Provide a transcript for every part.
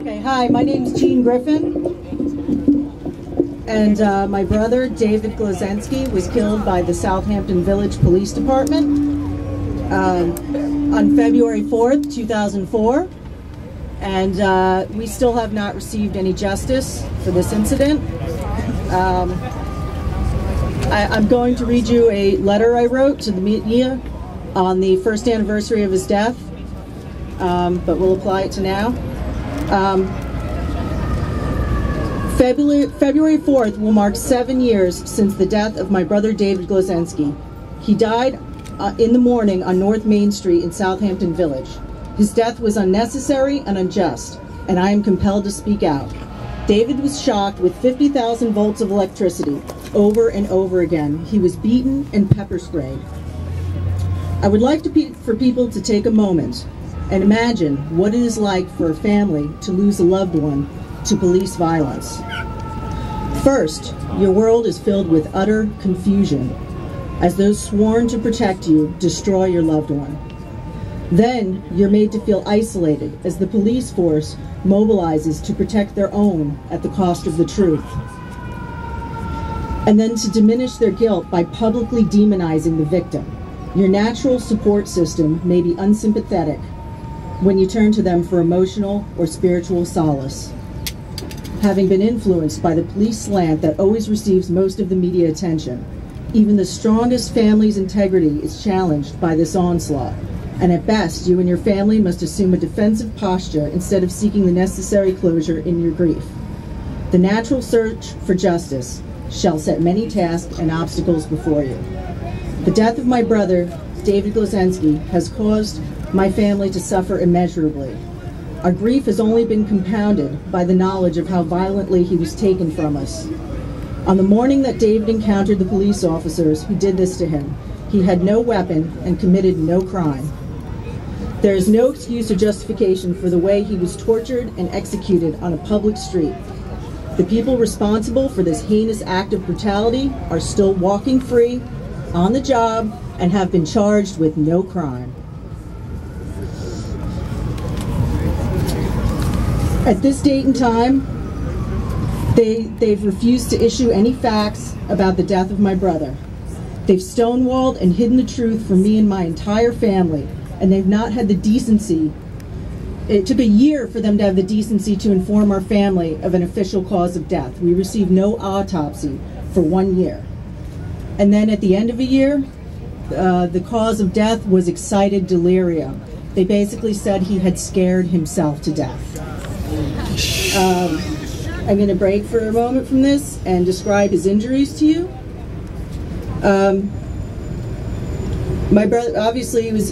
Okay, hi, my name's Jean Griffin, and my brother, David Glazensky, was killed by the Southampton Village Police Department on February 4th, 2004, and we still have not received any justice for this incident. I'm going to read you a letter I wrote to the media on the first anniversary of his death, but we'll apply it to now. February 4th will mark 7 years since the death of my brother David Glazensky. He died in the morning on North Main Street in Southampton Village. His death was unnecessary and unjust, and I am compelled to speak out. David was shocked with 50,000 volts of electricity over and over again. He was beaten and pepper sprayed. I would like for people to take a moment and imagine what it is like for a family to lose a loved one to police violence. First, your world is filled with utter confusion as those sworn to protect you destroy your loved one. Then you're made to feel isolated as the police force mobilizes to protect their own at the cost of the truth. And then to diminish their guilt by publicly demonizing the victim. Your natural support system may be unsympathetic when you turn to them for emotional or spiritual solace. Having been influenced by the police slant that always receives most of the media attention, even the strongest family's integrity is challenged by this onslaught, and at best, you and your family must assume a defensive posture instead of seeking the necessary closure in your grief. The natural search for justice shall set many tasks and obstacles before you. The death of my brother, David Glazensky, has caused my family to suffer immeasurably. Our grief has only been compounded by the knowledge of how violently he was taken from us. On the morning that David encountered the police officers who did this to him, he had no weapon and committed no crime. There is no excuse or justification for the way he was tortured and executed on a public street. The people responsible for this heinous act of brutality are still walking free, on the job, and have been charged with no crime. At this date and time, they've refused to issue any facts about the death of my brother. They've stonewalled and hidden the truth from me and my entire family, and they've not had the decency. It took a year for them to have the decency to inform our family of an official cause of death. We received no autopsy for 1 year. And then at the end of a year, the cause of death was excited delirium. They basically said he had scared himself to death. I'm going to break for a moment from this and describe his injuries to you. My brother, obviously, he was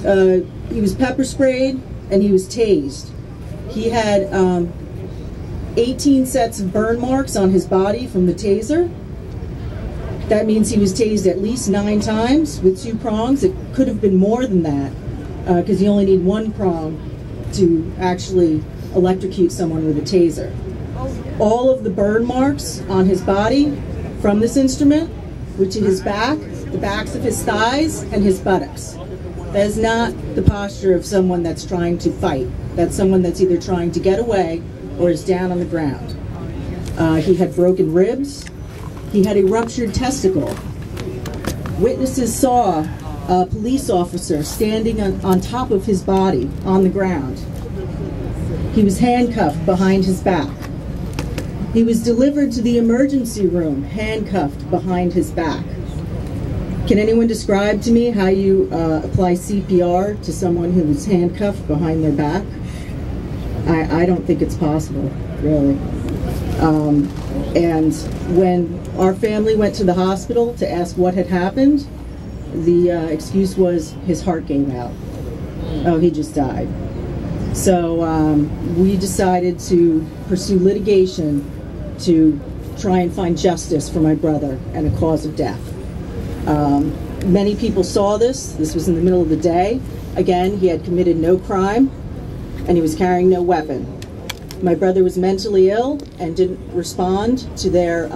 pepper sprayed and he was tased. He had 18 sets of burn marks on his body from the taser. That means he was tased at least 9 times with 2 prongs. It could have been more than that because you only need 1 prong to actually electrocute someone with a taser. All of the burn marks on his body from this instrument, which is his back, the backs of his thighs, and his buttocks. That is not the posture of someone that's trying to fight. That's someone that's either trying to get away or is down on the ground. He had broken ribs. He had a ruptured testicle. Witnesses saw a police officer standing on top of his body on the ground. He was handcuffed behind his back. He was delivered to the emergency room, handcuffed behind his back. Can anyone describe to me how you apply CPR to someone who was handcuffed behind their back? I don't think it's possible, really. And when our family went to the hospital to ask what had happened, the excuse was his heart gave out. Oh, he just died. So we decided to pursue litigation to try and find justice for my brother and a cause of death. Many people saw this. This was in the middle of the day. Again, he had committed no crime and he was carrying no weapon. My brother was mentally ill and didn't respond to their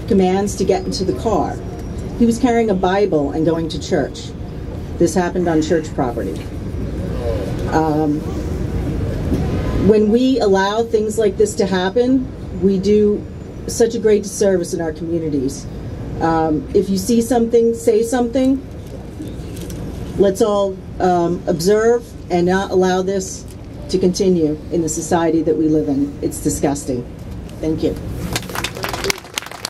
commands to get into the car. He was carrying a Bible and going to church. This happened on church property. When we allow things like this to happen, we do such a great disservice in our communities. If you see something, say something. Let's all observe and not allow this to continue in the society that we live in. It's disgusting. Thank you.